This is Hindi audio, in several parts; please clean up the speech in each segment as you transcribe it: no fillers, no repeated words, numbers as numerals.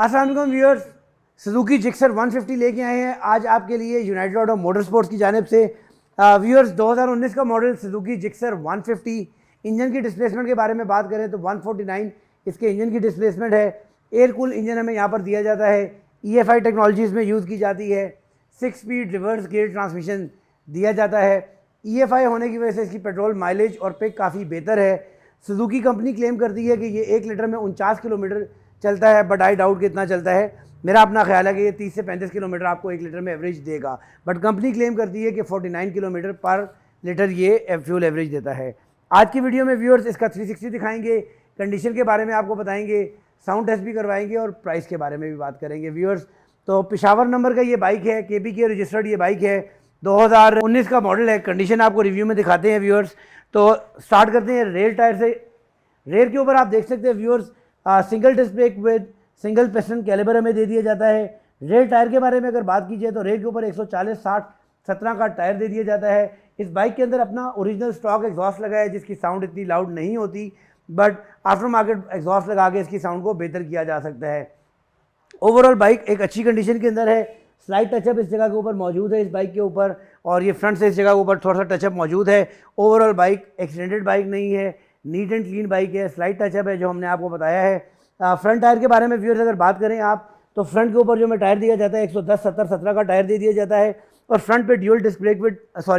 अस्सलाम वालेकुम व्यूअर्स, सुजुकी जिक्सर 150 लेके आए हैं आज आपके लिए यूनाइटेड ऑटो मोटर स्पोर्ट्स की जानिब से। व्यूअर्स 2019 का मॉडल सुजुकी जिक्सर 150। इंजन की डिस्प्लेसमेंट के बारे में बात करें तो 149 इसके इंजन की डिस्प्लेसमेंट है। एयर कूल इंजन हमें यहाँ पर दिया जाता है, EFI टेक्नोलॉजीज़ में यूज़ की जाती है। 6 स्पीड रिवर्स गियर ट्रांसमिशन दिया जाता है। EFI होने की वजह से इसकी पेट्रोल माइलेज और पिक काफ़ी बेहतर है। सुजुकी कंपनी क्लेम करती है कि ये 1 लीटर में 49 किलोमीटर चलता है, बट आई डाउट कि इतना चलता है। मेरा अपना ख्याल है कि ये 30 से 35 किलोमीटर आपको 1 लीटर में एवरेज देगा, बट कंपनी क्लेम करती है कि 49 किलोमीटर पर लीटर ये फ्यूल एवरेज देता है। आज की वीडियो में व्यूअर्स इसका 360 दिखाएंगे, कंडीशन के बारे में आपको बताएंगे, साउंड टेस्ट भी करवाएंगे और प्राइस के बारे में भी बात करेंगे व्यूअर्स। तो पेशावर नंबर का ये बाइक है, KB के रजिस्टर्ड ये बाइक है, 2019 का मॉडल है। कंडीशन आपको रिव्यू में दिखाते हैं व्यूअर्स। तो स्टार्ट करते हैं रेयर टायर से। रेयर के ऊपर आप देख सकते हैं viewers, single disc brake with single piston caliper हमें दे दिया जाता है। रेयर टायर के बारे में अगर बात की जाए तो रेयर के ऊपर 140 60 17 का टायर दे दिया जाता है। इस बाइक के अंदर अपना ओरिजिनल स्टॉक एग्जॉस्ट लगा है, जिसकी साउंड इतनी लाउड नहीं होती, बट आफ्टर मार्केट एग्जॉस्ट लगा के इसकी साउंड को बेहतर किया जा सकता है। ओवरऑल बाइक एक अच्छी कंडीशन के अंदर है। स्लाइड टचअप इस जगह के ऊपर मौजूद है इस बाइक के ऊपर, और ये फ्रंट से इस जगह के ऊपर थोड़ा सा टचअप मौजूद है। ओवरऑल बाइक एक्सीडेंटेड बाइक नहीं है, नीट एंड क्लीन बाइक है। स्लाइड टचअप है जो हमने आपको बताया है। फ्रंट टायर के बारे में व्यूअर्स अगर बात करें आप, तो फ्रंट के ऊपर जो हमें टायर दिया जाता है 110 70 17 का टायर दे दिया जाता है, और फ्रंट पे ड्यूल डिस्क ब्रेक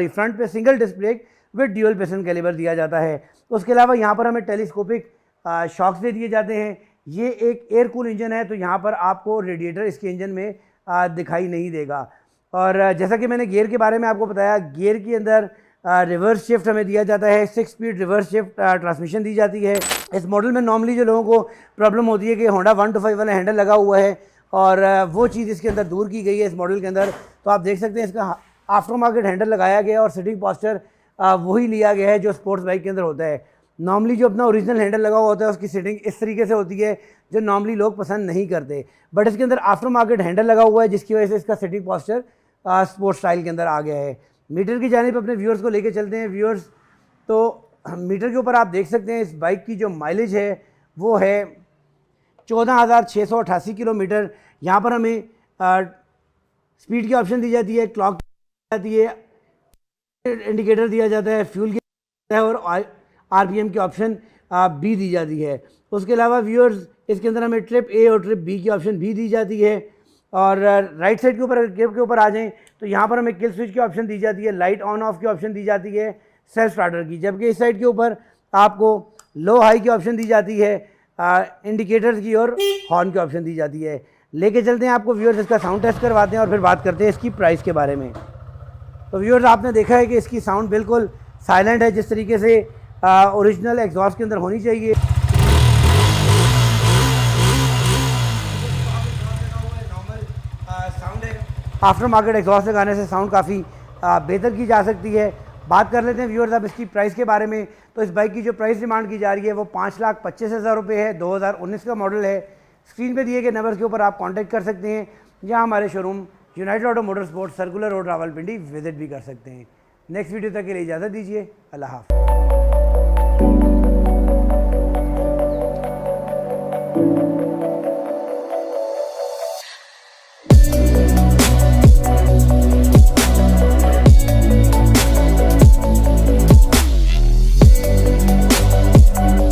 फ्रंट पे single disc brake with dual piston caliper दिया जाता है। उसके अलावा यहाँ पर हमें टेलीस्कोपिक शॉक्स दे दिए जाते हैं। ये एक एयर कूल इंजन है, तो यहाँ पर आपको रेडिएटर इसके इंजन में दिखाई नहीं देगा। और जैसा कि मैंने गियर के बारे में आपको बताया, गियर के अंदर रिवर्स शिफ्ट हमें दिया जाता है। 6 स्पीड रिवर्स शिफ्ट ट्रांसमिशन दी जाती है। इस मॉडल में नॉर्मली जो लोगों को प्रॉब्लम होती है कि होंडा 125 वाला हैंडल लगा हुआ है, और वो चीज़ इसके अंदर दूर की गई है इस मॉडल के अंदर। तो आप देख सकते हैं इसका आफ्टर मार्केट हैंडल लगाया गया है, और सिटिंग पॉस्चर वही लिया गया है जो स्पोर्ट्स बाइक के अंदर होता है। नॉर्मली जो अपना ओरिजिनल हैंडल लगा हुआ होता है उसकी सिटिंग इस तरीके से होती है जो नॉर्मली लोग पसंद नहीं करते, बट इसके अंदर आफ्टर मार्केट हैंडल लगा हुआ है, जिसकी वजह से इसका सिटिंग पॉस्चर स्पोर्ट्स स्टाइल के अंदर आ गया है। मीटर की जानिब अपने व्यूअर्स को लेके चलते हैं व्यूअर्स। तो मीटर के ऊपर आप देख सकते हैं इस बाइक की जो माइलेज है वो है 14,688 किलोमीटर। यहाँ पर हमें स्पीड की ऑप्शन दी जाती है, क्लॉक दी जाती है, इंडिकेटर दिया जाता है, फ्यूल की और RPM की ऑप्शन भी दी जाती है। उसके अलावा व्यूअर्स इसके अंदर हमें ट्रिप A और ट्रिप B की ऑप्शन भी दी जाती है। और राइट साइड के ऊपर के ऊपर आ जाएं तो यहाँ पर हमें किल स्विच की ऑप्शन दी जाती है, लाइट ऑन ऑफ की ऑप्शन दी जाती है, सेल्फ स्टार्टर की, जबकि इस साइड के ऊपर आपको लो हाई की ऑप्शन दी जाती है, इंडिकेटर्स की और हॉर्न की ऑप्शन दी जाती है। लेके चलते हैं आपको व्यूअर्स, इसका साउंड टेस्ट करवाते हैं और फिर बात करते हैं इसकी प्राइस के बारे में। तो व्यूअर्स आपने देखा है कि इसकी साउंड बिल्कुल साइलेंट है, जिस तरीके से ओरिजिनल एग्जॉस्ट के अंदर होनी चाहिए। आफ्टर मार्केट एग्जॉस्ट लगाने से साउंड काफ़ी बेहतर की जा सकती है। बात कर लेते हैं व्यूअर्स अब इसकी प्राइस के बारे में। तो इस बाइक की जो प्राइस डिमांड की जा रही है वो 5,25,000 रुपये है। 2019 का मॉडल है। स्क्रीन पे दिए गए नंबर के ऊपर आप कांटेक्ट कर सकते हैं, या हमारे showroom United auto motor sports circular road Rawalpindi visit भी कर सकते हैं। नेक्स्ट वीडियो तक के लिए इजाज़त दीजिए। अल्लाह हाफ़िज़।